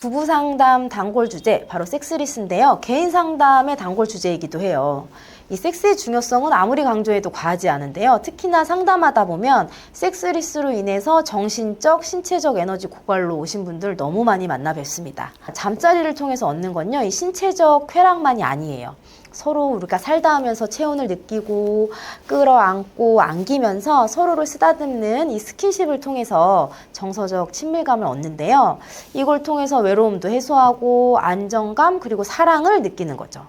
부부 상담 단골 주제 바로 섹스리스인데요. 개인 상담의 단골 주제이기도 해요. 이 섹스의 중요성은 아무리 강조해도 과하지 않은데요. 특히나 상담하다 보면 섹스리스로 인해서 정신적, 신체적 에너지 고갈로 오신 분들 너무 많이 만나 뵙습니다. 잠자리를 통해서 얻는 건요, 이 신체적 쾌락만이 아니에요. 서로 우리가 살다 하면서 체온을 느끼고 끌어안고 안기면서 서로를 쓰다듬는 이 스킨십을 통해서 정서적 친밀감을 얻는데요. 이걸 통해서 외로움도 해소하고 안정감 그리고 사랑을 느끼는 거죠.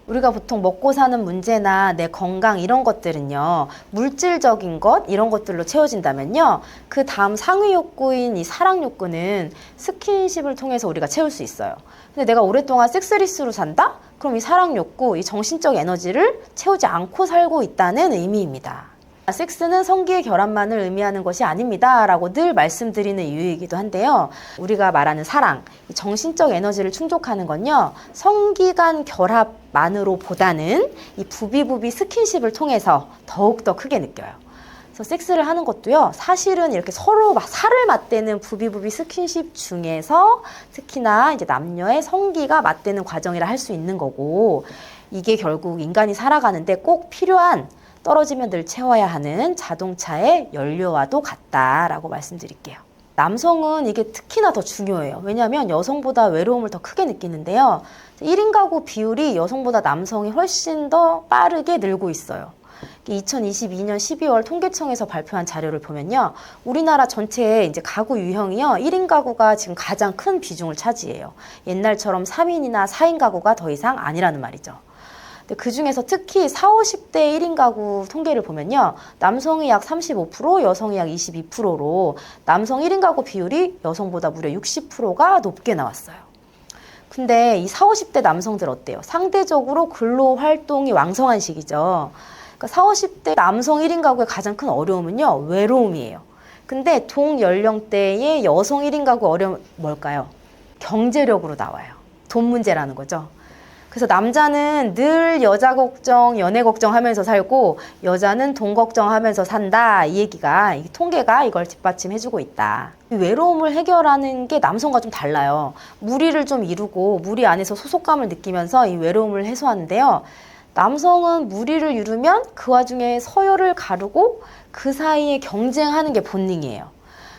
우리가 보통 먹고 사는 문제나 내 건강 이런 것들은요, 물질적인 것 이런 것들로 채워진다면요, 그 다음 상위 욕구인 이 사랑 욕구는 스킨십을 통해서 우리가 채울 수 있어요. 근데 내가 오랫동안 섹스리스로 산다? 그럼 이 사랑 욕구, 이 정신적 에너지를 채우지 않고 살고 있다는 의미입니다. 섹스는 성기의 결합만을 의미하는 것이 아닙니다 라고 늘 말씀드리는 이유이기도 한데요. 우리가 말하는 사랑, 정신적 에너지를 충족하는 건요, 성기 간 결합만으로 보다는 이 부비부비 스킨십을 통해서 더욱더 크게 느껴요. 그래서 섹스를 하는 것도요, 사실은 이렇게 서로 살을 맞대는 부비부비 스킨십 중에서 특히나 이제 남녀의 성기가 맞대는 과정이라 할 수 있는 거고, 이게 결국 인간이 살아가는데 꼭 필요한, 떨어지면 늘 채워야 하는 자동차의 연료와도 같다라고 말씀드릴게요. 남성은 이게 특히나 더 중요해요. 왜냐하면 여성보다 외로움을 더 크게 느끼는데요. 1인 가구 비율이 여성보다 남성이 훨씬 더 빠르게 늘고 있어요. 2022년 12월 통계청에서 발표한 자료를 보면요, 우리나라 전체의 이제 가구 유형이요, 1인 가구가 지금 가장 큰 비중을 차지해요. 옛날처럼 3인이나 4인 가구가 더 이상 아니라는 말이죠. 그 중에서 특히 40, 50대 1인 가구 통계를 보면요, 남성이 약 35%, 여성이 약 22%로 남성 1인 가구 비율이 여성보다 무려 60%가 높게 나왔어요. 근데 이 40, 50대 남성들 어때요? 상대적으로 근로 활동이 왕성한 시기죠. 그러니까 40, 50대 남성 1인 가구의 가장 큰 어려움은요, 외로움이에요. 근데 동연령대의 여성 1인 가구 어려움 뭘까요? 경제력으로 나와요. 돈 문제라는 거죠. 그래서 남자는 늘 여자 걱정, 연애 걱정하면서 살고 여자는 돈 걱정하면서 산다. 이 얘기가, 이 통계가 이걸 뒷받침해주고 있다. 외로움을 해결하는 게 남성과 좀 달라요. 무리를 좀 이루고 무리 안에서 소속감을 느끼면서 이 외로움을 해소하는데요. 남성은 무리를 이루면 그 와중에 서열을 가르고 그 사이에 경쟁하는 게 본능이에요.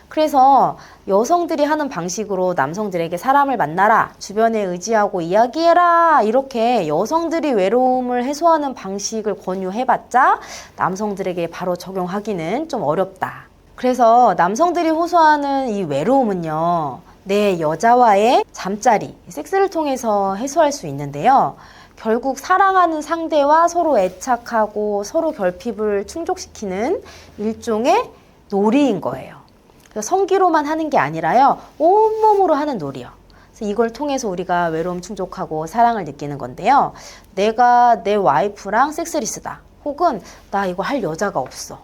그래서 여성들이 하는 방식으로 남성들에게 사람을 만나라, 주변에 의지하고 이야기해라, 이렇게 여성들이 외로움을 해소하는 방식을 권유해봤자 남성들에게 바로 적용하기는 좀 어렵다. 그래서 남성들이 호소하는 이 외로움은요, 내 여자와의 잠자리, 섹스를 통해서 해소할 수 있는데요. 결국 사랑하는 상대와 서로 애착하고 서로 결핍을 충족시키는 일종의 놀이인 거예요. 성기로만 하는 게 아니라요, 온몸으로 하는 놀이요. 그래서 이걸 통해서 우리가 외로움 충족하고 사랑을 느끼는 건데요. 내가 내 와이프랑 섹스리스다. 혹은 나 이거 할 여자가 없어.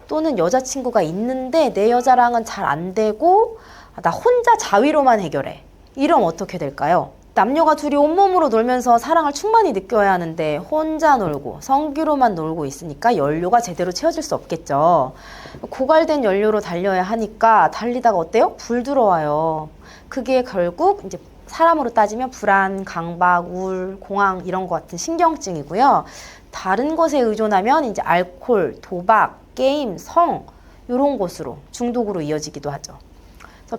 또는 여자친구가 있는데 내 여자랑은 잘 안 되고 나 혼자 자위로만 해결해. 이러면 어떻게 될까요? 남녀가 둘이 온몸으로 놀면서 사랑을 충만히 느껴야 하는데 혼자 놀고 성기로만 놀고 있으니까 연료가 제대로 채워질 수 없겠죠. 고갈된 연료로 달려야 하니까 달리다가 어때요? 불 들어와요. 그게 결국 이제 사람으로 따지면 불안, 강박, 우울, 공황 이런 것 같은 신경증이고요. 다른 것에 의존하면 이제 알코올, 도박, 게임, 성 이런 것으로 중독으로 이어지기도 하죠.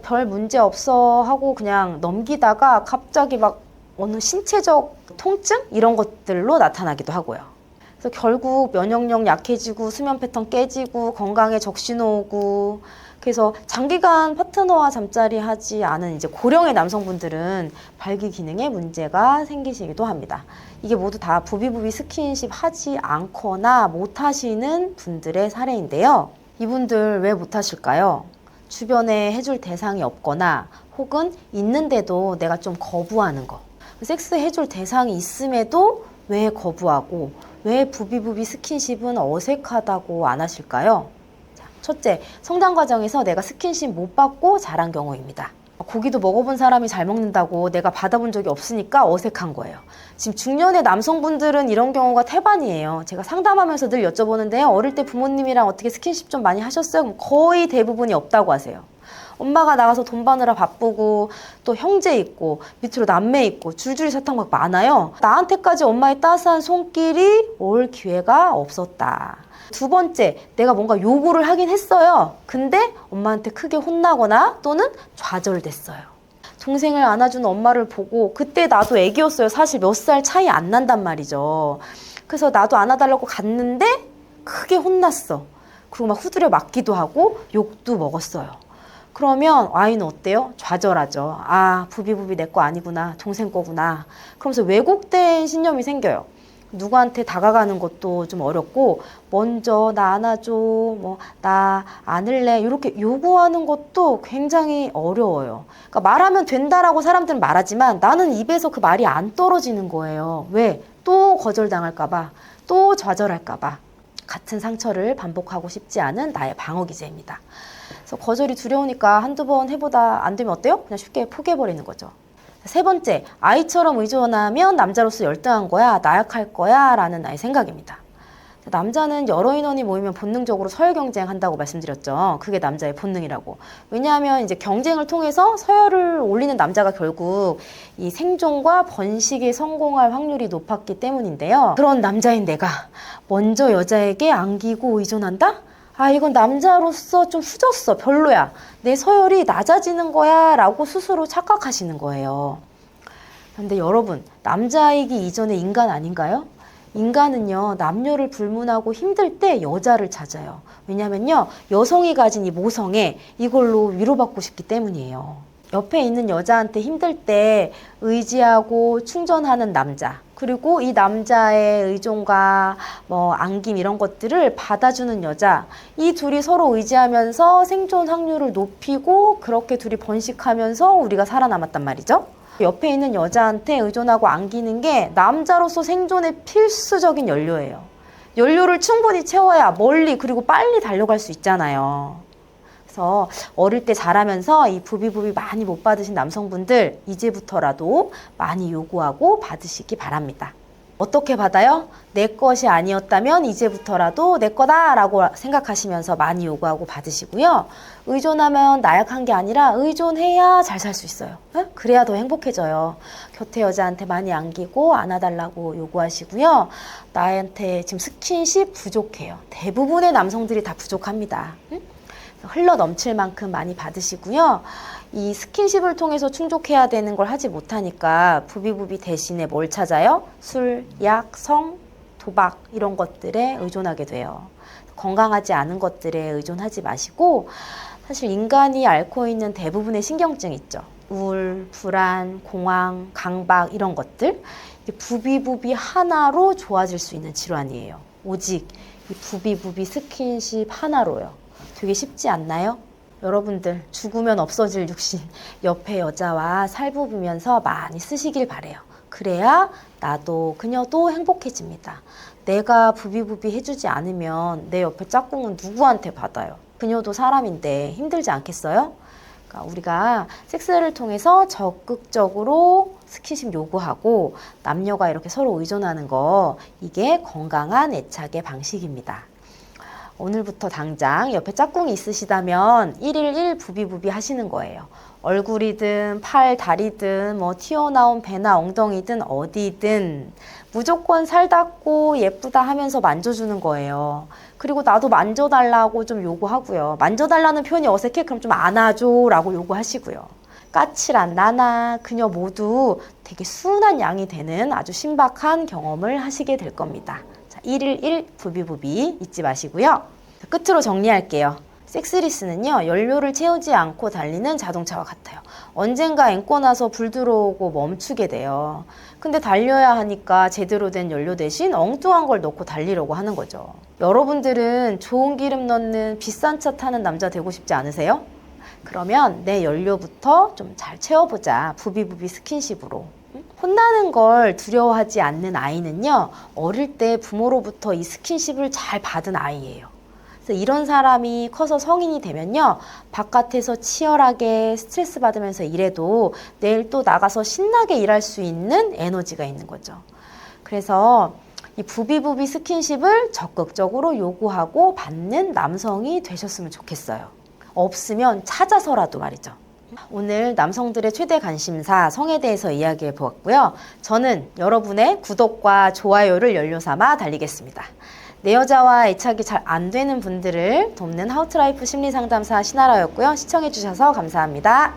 별 문제 없어 하고 그냥 넘기다가 갑자기 막 어느 신체적 통증? 이런 것들로 나타나기도 하고요. 그래서 결국 면역력 약해지고 수면 패턴 깨지고 건강에 적신호 오고, 그래서 장기간 파트너와 잠자리 하지 않은 이제 고령의 남성분들은 발기 기능에 문제가 생기시기도 합니다. 이게 모두 다 부비부비 스킨십 하지 않거나 못 하시는 분들의 사례인데요. 이분들 왜 못 하실까요? 주변에 해줄 대상이 없거나 혹은 있는데도 내가 좀 거부하는 거. 섹스 해줄 대상이 있음에도 왜 거부하고 왜 부비부비 스킨십은 어색하다고 안 하실까요? 자, 첫째, 성장 과정에서 내가 스킨십 못 받고 자란 경우입니다. 고기도 먹어본 사람이 잘 먹는다고 내가 받아본 적이 없으니까 어색한 거예요. 지금 중년의 남성분들은 이런 경우가 태반이에요. 제가 상담하면서 늘 여쭤보는데요. 어릴 때 부모님이랑 어떻게 스킨십 좀 많이 하셨어요? 거의 대부분이 없다고 하세요. 엄마가 나가서 돈 버느라 바쁘고 또 형제 있고 밑으로 남매 있고 줄줄이 사탕 막 많아요. 나한테까지 엄마의 따스한 손길이 올 기회가 없었다. 두 번째, 내가 뭔가 요구를 하긴 했어요. 근데 엄마한테 크게 혼나거나 또는 좌절됐어요. 동생을 안아주는 엄마를 보고 그때 나도 애기였어요. 사실 몇 살 차이 안 난단 말이죠. 그래서 나도 안아달라고 갔는데 크게 혼났어. 그리고 막 후드려 맞기도 하고 욕도 먹었어요. 그러면 아이는 어때요? 좌절하죠. 아, 부비부비 내 거 아니구나. 동생 거구나. 그러면서 왜곡된 신념이 생겨요. 누구한테 다가가는 것도 좀 어렵고 먼저 나 안아줘, 뭐 나 안을래 이렇게 요구하는 것도 굉장히 어려워요. 그러니까 말하면 된다라고 사람들은 말하지만 나는 입에서 그 말이 안 떨어지는 거예요. 왜? 또 거절당할까 봐, 또 좌절할까 봐. 같은 상처를 반복하고 싶지 않은 나의 방어 기제입니다. 그래서 거절이 두려우니까 한두 번 해보다 안 되면 어때요? 그냥 쉽게 포기해버리는 거죠. 세 번째, 아이처럼 의존하면 남자로서 열등한 거야, 나약할 거야 라는 나의 생각입니다. 남자는 여러 인원이 모이면 본능적으로 서열 경쟁한다고 말씀드렸죠. 그게 남자의 본능이라고. 왜냐하면 이제 경쟁을 통해서 서열을 올리는 남자가 결국 이 생존과 번식에 성공할 확률이 높았기 때문인데요. 그런 남자인 내가 먼저 여자에게 안기고 의존한다? 아, 이건 남자로서 좀 후졌어. 별로야. 내 서열이 낮아지는 거야 라고 스스로 착각하시는 거예요. 그런데 여러분, 남자이기 이전에 인간 아닌가요? 인간은요, 남녀를 불문하고 힘들 때 여자를 찾아요. 왜냐면요, 여성이 가진 이 모성애, 이걸로 위로받고 싶기 때문이에요. 옆에 있는 여자한테 힘들 때 의지하고 충전하는 남자, 그리고 이 남자의 의존과 뭐 안김 이런 것들을 받아주는 여자, 이 둘이 서로 의지하면서 생존 확률을 높이고 그렇게 둘이 번식하면서 우리가 살아남았단 말이죠. 옆에 있는 여자한테 의존하고 안기는 게 남자로서 생존의 필수적인 연료예요. 연료를 충분히 채워야 멀리 그리고 빨리 달려갈 수 있잖아요. 그래서 어릴 때 자라면서 이 부비부비 많이 못 받으신 남성분들 이제부터라도 많이 요구하고 받으시기 바랍니다. 어떻게 받아요? 내 것이 아니었다면 이제부터라도 내 거다라고 생각하시면서 많이 요구하고 받으시고요. 의존하면 나약한 게 아니라 의존해야 잘 살 수 있어요. 네? 그래야 더 행복해져요. 곁에 여자한테 많이 안기고 안아달라고 요구하시고요. 나한테 지금 스킨십 부족해요. 대부분의 남성들이 다 부족합니다. 응? 흘러 넘칠 만큼 많이 받으시고요. 이 스킨십을 통해서 충족해야 되는 걸 하지 못하니까 부비부비 대신에 뭘 찾아요? 술, 약, 성, 도박 이런 것들에 의존하게 돼요. 건강하지 않은 것들에 의존하지 마시고 사실 인간이 앓고 있는 대부분의 신경증 있죠. 우울, 불안, 공황, 강박 이런 것들 부비부비 하나로 좋아질 수 있는 질환이에요. 오직 이 부비부비 스킨십 하나로요. 되게 쉽지 않나요? 여러분들 죽으면 없어질 육신 옆에 여자와 살부비면서 많이 쓰시길 바래요. 그래야 나도 그녀도 행복해집니다. 내가 부비부비 해주지 않으면 내 옆에 짝꿍은 누구한테 받아요? 그녀도 사람인데 힘들지 않겠어요? 그러니까 우리가 섹스를 통해서 적극적으로 스킨십 요구하고 남녀가 이렇게 서로 의존하는 거 이게 건강한 애착의 방식입니다. 오늘부터 당장 옆에 짝꿍이 있으시다면 1일 1 부비부비 하시는 거예요. 얼굴이든 팔, 다리든 뭐 튀어나온 배나 엉덩이든 어디든 무조건 살닿고 예쁘다 하면서 만져주는 거예요. 그리고 나도 만져달라고 좀 요구하고요. 만져달라는 표현이 어색해? 그럼 좀 안아줘 라고 요구하시고요. 까칠한 나나 그녀 모두 되게 순한 양이 되는 아주 신박한 경험을 하시게 될 겁니다. 1일 1 부비부비 잊지 마시고요. 끝으로 정리할게요. 섹스리스는요, 연료를 채우지 않고 달리는 자동차와 같아요. 언젠가 앵꼬 나서 불 들어오고 멈추게 돼요. 근데 달려야 하니까 제대로 된 연료 대신 엉뚱한 걸 넣고 달리려고 하는 거죠. 여러분들은 좋은 기름 넣는 비싼 차 타는 남자 되고 싶지 않으세요? 그러면 내 연료부터 좀 잘 채워보자. 부비부비 스킨십으로. 혼나는 걸 두려워하지 않는 아이는요, 어릴 때 부모로부터 이 스킨십을 잘 받은 아이예요. 그래서 이런 사람이 커서 성인이 되면요, 바깥에서 치열하게 스트레스 받으면서 일해도 내일 또 나가서 신나게 일할 수 있는 에너지가 있는 거죠. 그래서 이 부비부비 스킨십을 적극적으로 요구하고 받는 남성이 되셨으면 좋겠어요. 없으면 찾아서라도 말이죠. 오늘 남성들의 최대 관심사 성에 대해서 이야기해 보았고요. 저는 여러분의 구독과 좋아요를 연료 삼아 달리겠습니다. 내 여자와 애착이 잘 안 되는 분들을 돕는 하우트라이프 심리상담사 신아라였고요. 시청해 주셔서 감사합니다.